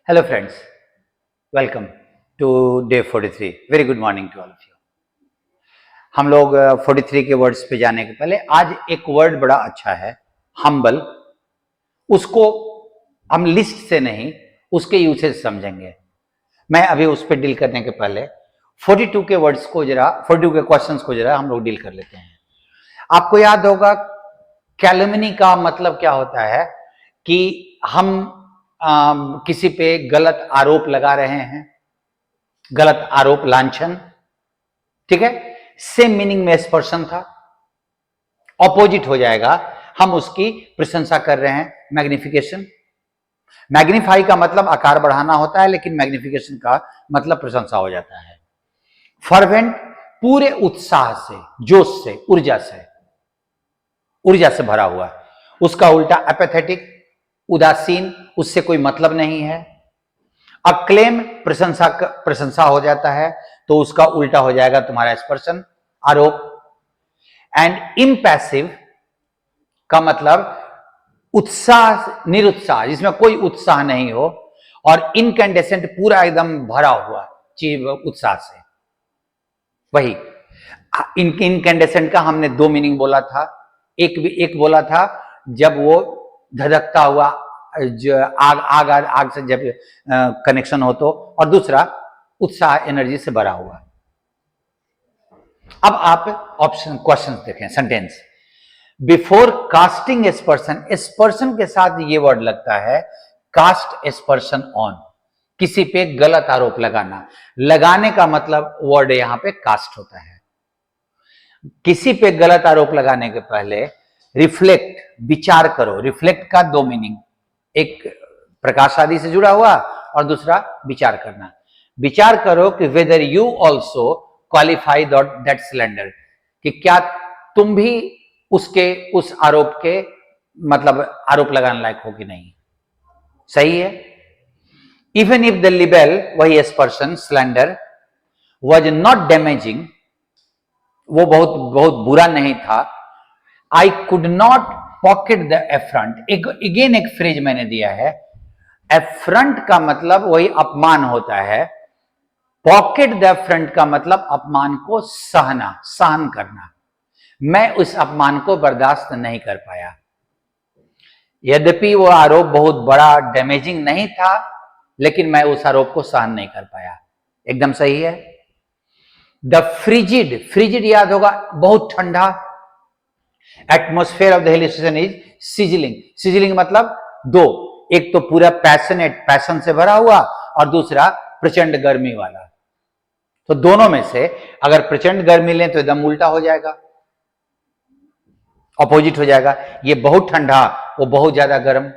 Hello friends, welcome to day 43. Very good morning to all of you. हम लोग 43 के words पे जाने के पहले आज एक वर्ड बड़ा अच्छा है, हम्बल। उसको हम लिस्ट से नहीं, उसके यूसेज समझेंगे। मैं अभी उस पर डील करने के पहले 42 के वर्ड्स को जरा 42 के क्वेश्चंस को जरा हम लोग डील कर लेते हैं। आपको याद होगा कैलुमनी का मतलब क्या होता है कि हम किसी पे गलत आरोप लगा रहे हैं, गलत आरोप, लांछन, ठीक है। सेम मीनिंग में एक्सपर्शन था, ऑपोजिट हो जाएगा, हम उसकी प्रशंसा कर रहे हैं, मैग्निफिकेशन। मैग्निफाई का मतलब आकार बढ़ाना होता है, लेकिन मैग्निफिकेशन का मतलब प्रशंसा हो जाता है। फर्वेंट, पूरे उत्साह से, जोश से, ऊर्जा से भरा हुआ। उसका उल्टा एपेथेटिक, उदासीन, उससे कोई मतलब नहीं है। अक्लेम, प्रशंसा हो जाता है, तो उसका उल्टा हो जाएगा तुम्हारा एक्सपर्शन, आरोप। एंड इम्पैसिव का मतलब उत्साह, निरुत्साह, जिसमें कोई उत्साह नहीं हो। और इनकैंडेसेंट, पूरा एकदम भरा हुआ चीज उत्साह से। वही इनकैंडेसेंट का हमने दो मीनिंग बोला था। एक बोला था जब वो धधकता हुआ आग से जब कनेक्शन हो तो, और दूसरा उत्साह, एनर्जी से भरा हुआ। अब आप ऑप्शन क्वेश्चन देखें। सेंटेंस, बिफोर कास्टिंग एस्पर्सन, एस्पर्सन के साथ ये वर्ड लगता है, कास्ट एस्पर्सन ऑन, किसी पे गलत आरोप लगाना। लगाने का मतलब वर्ड यहां पे कास्ट होता है। किसी पे गलत आरोप लगाने के पहले रिफ्लेक्ट, विचार करो। रिफ्लेक्ट का दो मीनिंग, एक प्रकाश आदि से जुड़ा हुआ और दूसरा विचार करना। विचार करो कि whether you also qualify that cylinder, कि क्या तुम भी उस आरोप के मतलब आरोप लगाने लायक हो कि नहीं। सही है। इवन इफ द लिबेल, वही एस्पर्शन, सिलेंडर, वॉज नॉट डैमेजिंग, वो बहुत बुरा नहीं था। I could not pocket the affront, again एक फ्रेज मैंने दिया है। एफ्रंट का मतलब वही अपमान होता है। पॉकेट द एफ्रंट का मतलब अपमान को सहना, सहन करना। मैं उस अपमान को बर्दाश्त नहीं कर पाया। यद्यपि वो आरोप बहुत बड़ा, डैमेजिंग नहीं था, लेकिन मैं उस आरोप को सहन नहीं कर पाया। एकदम सही है। द फ्रिजिड, फ्रिजिड याद होगा, बहुत ठंडा। Atmosphere of the hill station is sizzling. Sizzling मतलब दो, एक तो पूरा पैशनेट, पैशन से भरा हुआ, और दूसरा प्रचंड गर्मी वाला। तो दोनों में से अगर प्रचंड गर्मी लें तो एकदम उल्टा हो जाएगा, ऑपोजिट हो जाएगा। ये बहुत ठंडा, वो बहुत ज्यादा गर्म।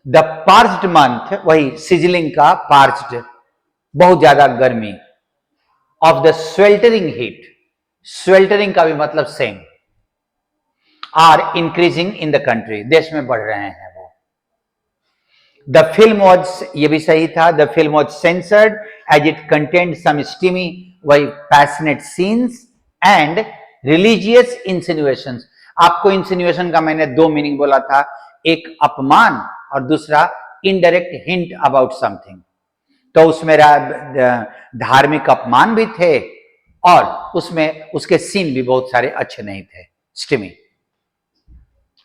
द पार्च्ड मंथ, वही सिजलिंग का पार्च्ड, बहुत ज्यादा गर्मी। Of the sweltering heat, sweltering का भी मतलब same. Are increasing in the country, देश में बढ़ रहे हैं वो। द फिल्म वॉज, ये भी सही था, the film was censored as it content some steamy, वही passionate scenes and religious insinuations. आपको इंसिनुएशन का मैंने दो मीनिंग बोला था, एक अपमान और दूसरा इनडायरेक्ट हिंट अबाउट समथिंग। तो उसमें धार्मिक अपमान भी थे और उसमें उसके सीन भी बहुत सारे अच्छे नहीं थे, स्टीमी।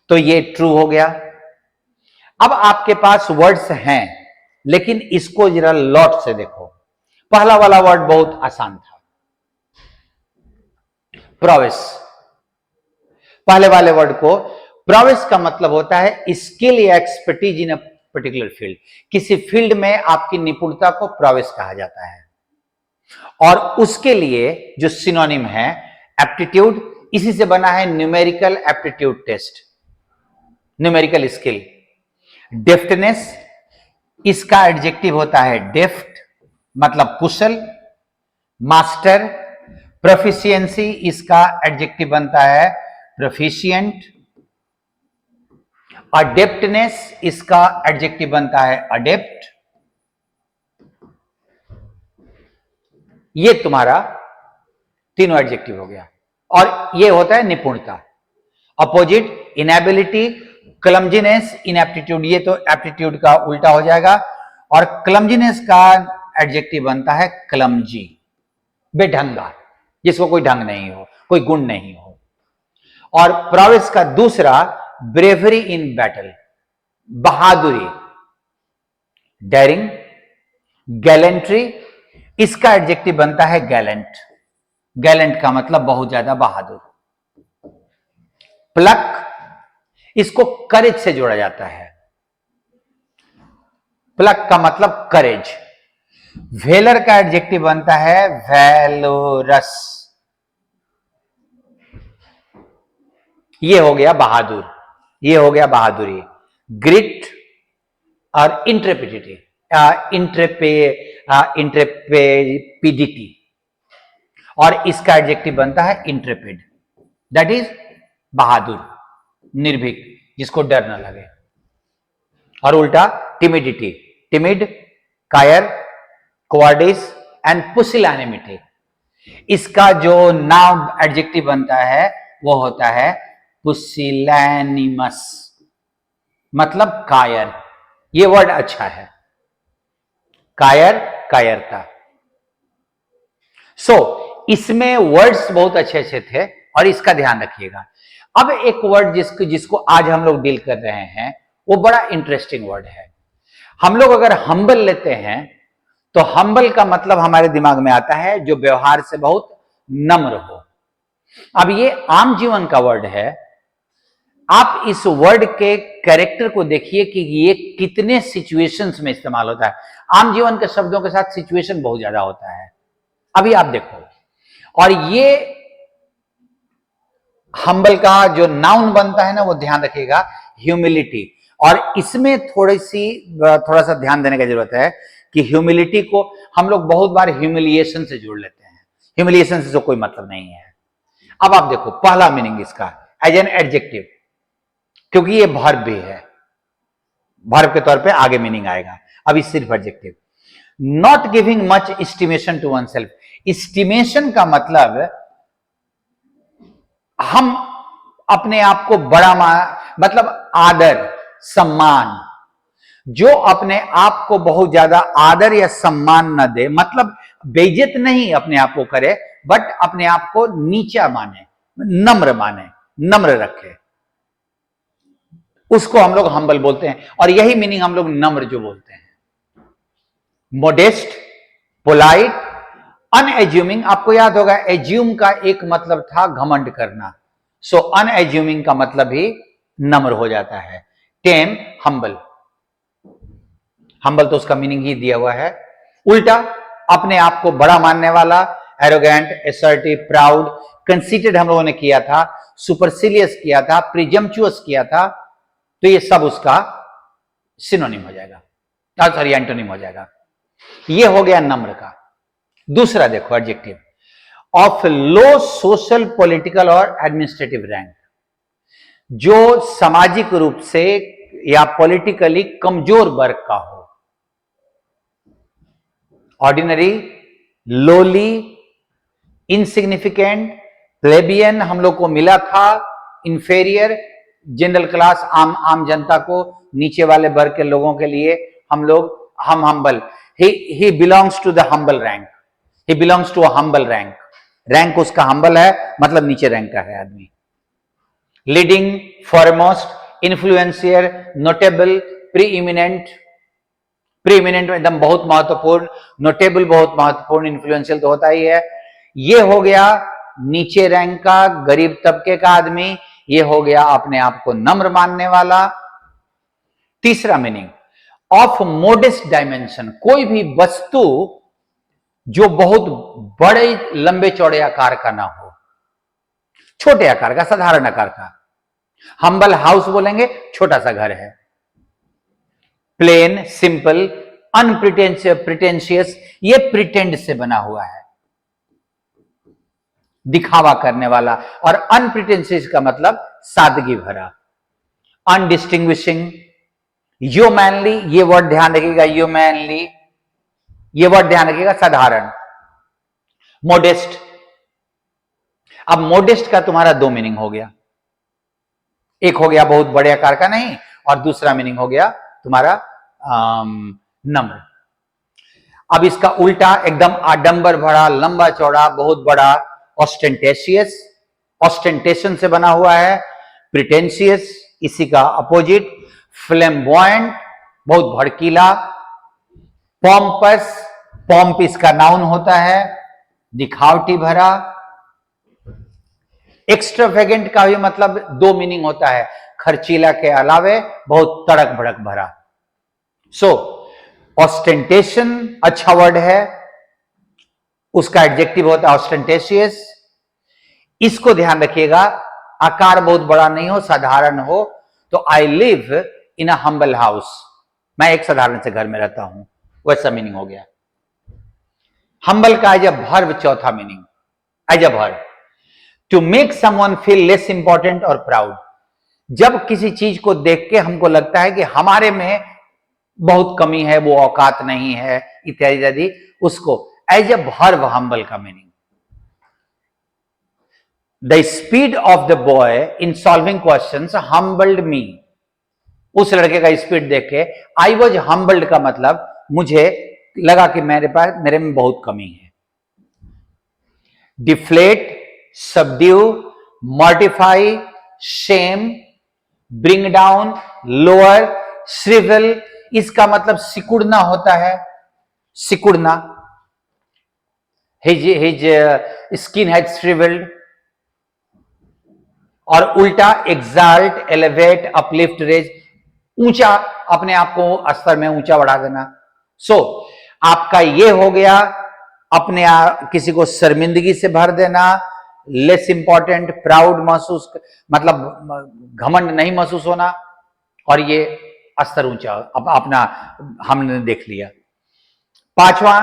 तो ये ट्रू हो गया। अब आपके पास वर्ड्स हैं, लेकिन इसको जरा लॉट से देखो। पहला वाला वर्ड बहुत आसान था, प्रोवेस। पहले वाले वर्ड को, प्रोवेस का मतलब होता है स्किल या expertise in a particular field. किसी फील्ड में आपकी निपुणता को प्रोवेस कहा जाता है। और उसके लिए जो सिनोनिम है एप्टीट्यूड, इसी से बना है numerical aptitude test, numerical skill. Deftness, इसका एडजेक्टिव होता है डेफ्ट, मतलब कुशल, मास्टर। प्रोफिशिएंसी, इसका एडजेक्टिव बनता है प्रोफिशिएंट। अडेप्टनेस, इसका एडजेक्टिव बनता है अडेप्ट। ये तुम्हारा तीनों एडजेक्टिव हो गया। और ये होता है निपुणता। अपोजिट, इनएबिलिटी, क्लमजीनेस, इनएप्टीट्यूड, ये तो एप्टीट्यूड का उल्टा हो जाएगा। और क्लमजीनेस का एडजेक्टिव बनता है क्लमजी, बेढंगा, जिसको कोई ढंग नहीं हो, कोई गुण नहीं हो। और प्रोविस का दूसरा ब्रेवरी इन बैटल, बहादुरी, डेयरिंग, गैलेंट्री, इसका एडजेक्टिव बनता है गैलेंट। गैलेंट का मतलब बहुत ज्यादा बहादुर। प्लक, इसको करेज से जोड़ा जाता है। प्लक का मतलब करेज। वेलर का एडजेक्टिव बनता है वैलोरस, ये हो गया बहादुर, ये हो गया बहादुरी। ग्रिट और इंट्रेपिडिटी, इंट्रेपेडिटी, और इसका एडजेक्टिव बनता है इंट्रेपिड, दैट इज बहादुर, निर्भीक, जिसको डर न लगे। और उल्टा टिमिडिटी, टिमिड, कायर, कोवार्डिस एंड पुसिलैनिमिटी, इसका जो नाउन एडजेक्टिव बनता है वो होता है पुसिलैनिमस, मतलब कायर। ये वर्ड अच्छा है, कायर, कायरता। इसमें वर्ड्स बहुत अच्छे अच्छे थे और इसका ध्यान रखिएगा। अब एक वर्ड जिसको आज हम लोग डील कर रहे हैं वो बड़ा इंटरेस्टिंग वर्ड है। हम लोग अगर हम्बल लेते हैं तो हम्बल का मतलब हमारे दिमाग में आता है जो व्यवहार से बहुत नम्र हो। अब ये आम जीवन का वर्ड है। आप इस वर्ड के कैरेक्टर को देखिए कि ये कितने सिचुएशंस में इस्तेमाल होता है। आम जीवन के शब्दों के साथ सिचुएशन बहुत ज्यादा होता है। अभी आप देखो, और ये हम्बल का जो नाउन बनता है ना वो ध्यान रखिएगा, ह्यूमिलिटी। और इसमें थोड़ा सा ध्यान देने की जरूरत है कि ह्यूमिलिटी को हम लोग बहुत बार ह्यूमिलिएशन से जोड़ लेते हैं। ह्यूमिलिएशन से तो कोई मतलब नहीं है। अब आप देखो पहला मीनिंग इसका एज एन एडजेक्टिव, क्योंकि ये वर्ब भी है, वर्ब के तौर पे आगे मीनिंग आएगा। अभी सिर्फ adjective. Not giving much estimation to oneself. Estimation का मतलब हम अपने आप को बड़ा मतलब आदर, सम्मान। जो अपने आप को बहुत ज्यादा आदर या सम्मान न दे, मतलब बेइज्जत नहीं अपने आप को करे, बट अपने आप को नीचा माने, नम्र माने, नम्र रखे, उसको हम लोग हम्बल बोलते हैं। और यही मीनिंग हम लोग नम्र जो बोलते हैं। Modest, polite, unassuming. आपको याद होगा एज्यूम का एक मतलब था घमंड करना, सो अनएज्यूमिंग का मतलब ही नम्र हो जाता है। टेम, हम्बल। हम्बल तो उसका मीनिंग ही दिया हुआ है। उल्टा अपने आप को बड़ा मानने वाला, एरोगेंट, एसर्टिव, प्राउड, कंसीटेड हम लोगों ने किया था, सुपरसिलियस किया था, प्रिजम्पचुअस किया था, तो ये सब उसका सिनोनिम हो जाएगा, सॉरी एंटोनिम हो जाएगा। ये हो गया नम्र का। दूसरा देखो adjective, of low social, political और एडमिनिस्ट्रेटिव रैंक। जो सामाजिक रूप से या पॉलिटिकली कमजोर वर्ग का हो। ऑर्डिनरी, लोली, इनसिग्निफिकेंट, प्लेबियन हम लोग को मिला था, इंफेरियर, जनरल क्लास, आम जनता को, नीचे वाले वर्ग के लोगों के लिए हम humble. he belongs to the humble rank, he belongs to a humble rank, rank उसका हम्बल है, मतलब नीचे रैंक का है आदमी। Leading, foremost, influential, notable, preeminent. Preeminent एकदम बहुत महत्वपूर्ण, नोटेबल बहुत महत्वपूर्ण, इन्फ्लुएंशियल तो होता ही है। ये हो गया नीचे रैंक का, गरीब तबके का आदमी। ये हो गया अपने आप को नम्र मानने वाला। तीसरा मीनिंग, ऑफ मोडेस्ट डायमेंशन। कोई भी वस्तु जो बहुत बड़े लंबे चौड़े आकार का ना हो, छोटे आकार का, साधारण आकार का। हम्बल हाउस बोलेंगे, छोटा सा घर है। प्लेन, सिंपल, प्रिटेंशियस, ये प्रिटेंड से बना हुआ है, दिखावा करने वाला। और अनप्रिटेंशियस का मतलब सादगी भरा। अनडिस्टिंग्विशिंग, ह्यूमैनली, ये वर्ड ध्यान रखिएगा, ह्यूमैनली, ये वर्ड ध्यान रखिएगा, साधारण। मोडेस्ट। अब मोडेस्ट का तुम्हारा दो मीनिंग हो गया, एक हो गया बहुत बड़े आकार का नहीं, और दूसरा मीनिंग हो गया तुम्हारा नम्र। अब इसका उल्टा एकदम आडंबर भरा, लंबा चौड़ा, बहुत बड़ा, ऑस्टेंटेशियस, ऑस्टेंटेशन से बना हुआ है। प्रिटेंशियस इसी का अपोजिट। फ्लेम्बॉयंट बहुत भड़कीला। पॉम्पस, पॉम्प इसका नाउन होता है, दिखावटी भरा। एक्स्ट्रावेगेंट का भी मतलब दो मीनिंग होता है, खर्चीला के अलावे बहुत तड़क भड़क भरा। सो ऑस्टेंटेशन अच्छा वर्ड है, उसका एडजेक्टिव होता है ऑस्टेंटेशियस। इसको ध्यान रखिएगा, आकार बहुत बड़ा नहीं हो, साधारण हो। तो I live in a humble house, मैं एक साधारण से घर में रहता हूं, वैसा मीनिंग हो गया। हम्बल का एज अ वर्ब चौथा meaning, as a verb, to make someone feel less important और प्राउड। जब किसी चीज को देख के हमको लगता है कि हमारे में बहुत कमी है, वो औकात नहीं है, इत्यादि इत्यादि, उसको एज अ वर्ब हम्बल का meaning. The speed of the boy in solving questions humbled me. उस लड़के का स्पीड देख के आई वॉज हम्बल्ड का मतलब मुझे लगा कि मेरे में बहुत कमी है। Deflate, subdue, mortify, shame, bring down, lower, shrivel, इसका मतलब सिकुड़ना होता है, सिकुड़ना। His skin has shrivelled. और उल्टा एग्जाल्ट, एलिवेट, अपलिफ्ट, रेज, ऊंचा, अपने आप को स्तर में ऊंचा बढ़ा देना। सो आपका ये हो गया, अपने किसी को शर्मिंदगी से भर देना, लेस इंपॉर्टेंट, प्राउड महसूस, मतलब घमंड नहीं महसूस होना, और ये स्तर ऊंचा अपना हमने देख लिया। पांचवा,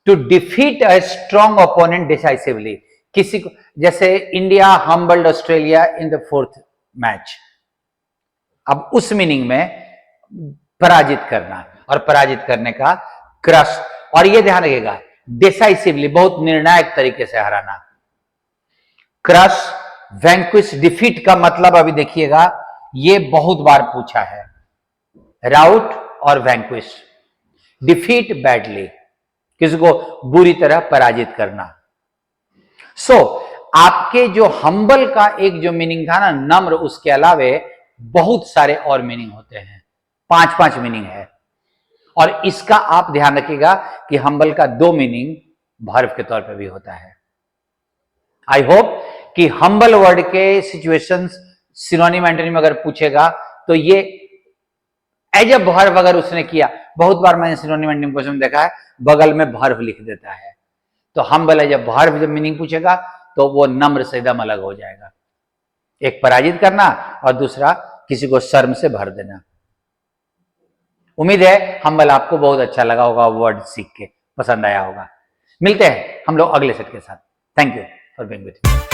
to defeat a strong opponent decisively. किसी को, जैसे India humbled Australia in the 4th match, अब उस मीनिंग में पराजित करना, और पराजित करने का क्रश। और ये ध्यान रखिएगा, डिसाइसिवली बहुत निर्णायक तरीके से हराना। क्रश, वैंक्विश, डिफीट का मतलब अभी देखिएगा, ये बहुत बार पूछा है, राउट और वैंक्विश। डिफीट बैडली, किसी को बुरी तरह पराजित करना। सो आपके जो हम्बल का एक जो मीनिंग था ना, नम्र, उसके अलावे बहुत सारे और मीनिंग होते हैं, 5-5 मीनिंग है। और इसका आप ध्यान रखिएगा कि हम्बल का 2 मीनिंग वर्ब के तौर पे भी होता है। आई होप कि हम्बल वर्ड के सिचुएशंस सिनोनिम एंटोनिम अगर पूछेगा तो ये एज अ वर्ब अगर उसने किया, बहुत बार मैंने सिनोनिम एंटोनिम क्वेश्चन देखा है, बगल में वर्ब लिख देता है। तो हम्बल एज अ वर्ब जब मीनिंग पूछेगा तो वो नम्र से एकदम अलग हो जाएगा। एक पराजित करना और दूसरा किसी को शर्म से भर देना। उम्मीद है हम्बल आपको बहुत अच्छा लगा होगा, वर्ड सीख के पसंद आया होगा। मिलते हैं हम लोग अगले सेट के साथ। Thank you for being with me.